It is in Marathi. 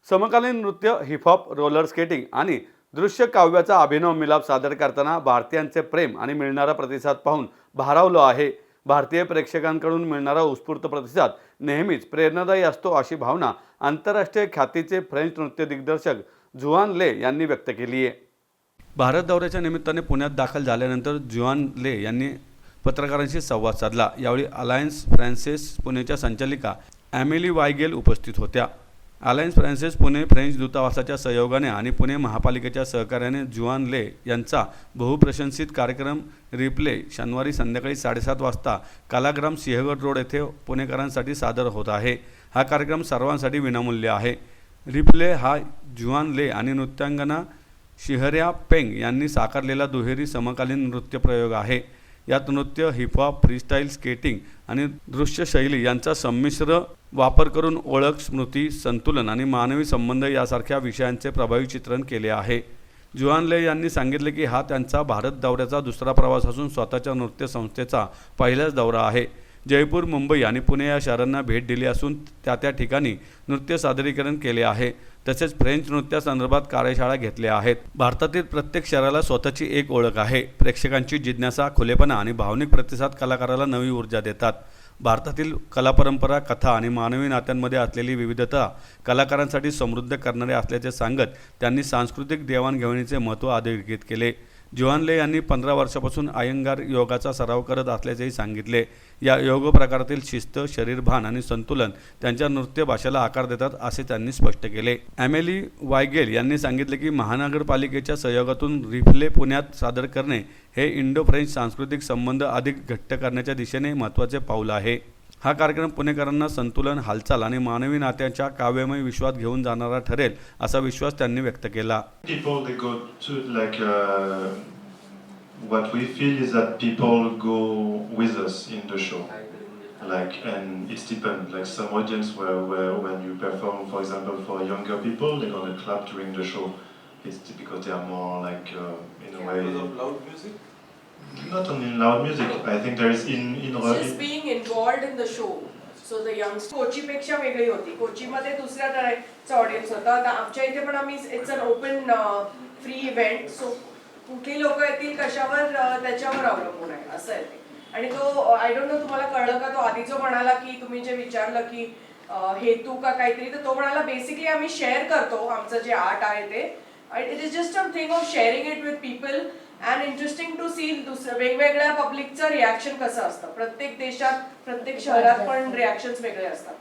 समकालीन नृत्य, हिपहॉप, रोलर स्केटिंग आणि दृश्य काव्याचा अभिनव मिलाप सादर करताना भारतीयांचे प्रेम आणि मिळणारा प्रतिसाद पाहून भारावलो आहे. भारतीय प्रेक्षकांकडून मिळणारा उत्स्फूर्त प्रतिसाद नेहमीच प्रेरणादायी असतो, अशी भावना आंतरराष्ट्रीय ख्यातीचे फ्रेंच नृत्य दिग्दर्शक जुआन ले यांनी व्यक्त केली आहे. भारत दौऱ्याच्या निमित्ताने पुण्यात दाखल झाल्यानंतर जुआन ले यांनी पत्रकारांशी संवाद साधला. यावेळी अलायन्स फ्रान्सेस पुणेच्या संचालिका एमिली वायगेल उपस्थित होत्या. अलायन्स फ्रान्सेस पुणे फ्रेंच दूतावासाच्या सहयोगाने आणि पुणे महापालिकेच्या सहकार्याने जुआन ले यांचा बहुप्रशंसित कार्यक्रम रिप्ले शनिवारी संध्याकाळी 7:30 वाजता कलाग्राम सिंहगड रोड येथे पुणेकरांसाठी सादर होत आहे. हा कार्यक्रम सर्वांसाठी विनामूल्य आहे. रिप्ले हा जुआन ले आणि नृत्यांगना शिहर्या पेंग यांनी साकारलेला दुहेरी समकालीन नृत्य प्रयोग आहे. यात नृत्य, हिपहॉप, फ्रीस्टाईल स्केटिंग आणि दृश्य शैली यांचा संमिश्र वापर करून ओळख, स्मृती, संतुलन आणि मानवी संबंध यासारख्या विषयांचे प्रभावी चित्रण केले आहे. जुआन ले यांनी सांगितले की हा त्यांचा भारत दौऱ्याचा दुसरा प्रवास असून स्वतःच्या नृत्य संस्थेचा पहिलाच दौरा आहे. जयपूर, मुंबई आणि पुणे या शहरांना भेट दिली असून त्या ठिकाणी नृत्य सादरीकरण केले आहे. तसेच फ्रेंच नृत्यासंदर्भात कार्यशाळा घेतल्या आहेत. भारतातील प्रत्येक शहराला स्वतःची एक ओळख आहे. प्रेक्षकांची जिज्ञासा, खुलेपणा आणि भावनिक प्रतिसाद कलाकाराला नवी ऊर्जा देतात. भारतातील कलापरंपरा, कथा आणि मानवी नात्यांमध्ये असलेली विविधता कलाकारांसाठी समृद्ध करणारे असल्याचे सांगत त्यांनी सांस्कृतिक देवाणघेवाणीचे महत्त्व अधोरेखित केले. जुआन ले यांनी 15 वर्षापासून अय्यंगार योगाचा सराव करत असल्याचेही सांगितले. या योग प्रकारातील शिस्त, शरीरभान आणि संतुलन त्यांच्या नृत्य भाषेला आकार देतात, असे त्यांनी स्पष्ट केले. एमिली वायगेल यांनी सांगितले की महानगरपालिकेच्या सहयोगातून रिप्ले पुण्यात सादर करणे हे इंडो फ्रेंच सांस्कृतिक संबंध अधिक घट्ट करण्याच्या दिशेने महत्त्वाचे पाऊल आहे. हा कार्यक्रम पुणेकरांना संतुलन, हालचाल आणि मानवी नात्यांच्या काव्यमय विश्वात घेऊन जाणारा ठरेल, असा विश्वास त्यांनी व्यक्त केला. What we feel is that people go with us in the show, and it's depend. Like some audience where when you perform, for example, for younger people, they're gonna clap during the show. It's because they are more in a way. Because of loud music? Not only loud music. I think there is in just being involved in the show. So the youngsters कोचीपेक्षा वेगळी होती. कोचीमध्ये दुसऱ्या तऱ्हेचा ऑडियन्स होता. आता आमच्या इथे पण आम्ही it's an open free event. So कुठली लोक येतील कशावर त्याच्यावर अवलंबून आहे असं आहे ते. आणि तो आय डोंट नो तुम्हाला कळलं का, तो आधी जो म्हणाला की तुम्ही जे विचारलं की हेतू का काहीतरी, तर तो म्हणाला बेसिकली आम्ही शेअर करतो आमचं जे आर्ट आहे ते. It is just a thing of sharing it with people and interesting to see वेगवेगळ्या पब्लिकचं रिॲक्शन कसं असतं. प्रत्येक देशात, प्रत्येक शहरात पण रिॲक्शन्स वेगळे असतात.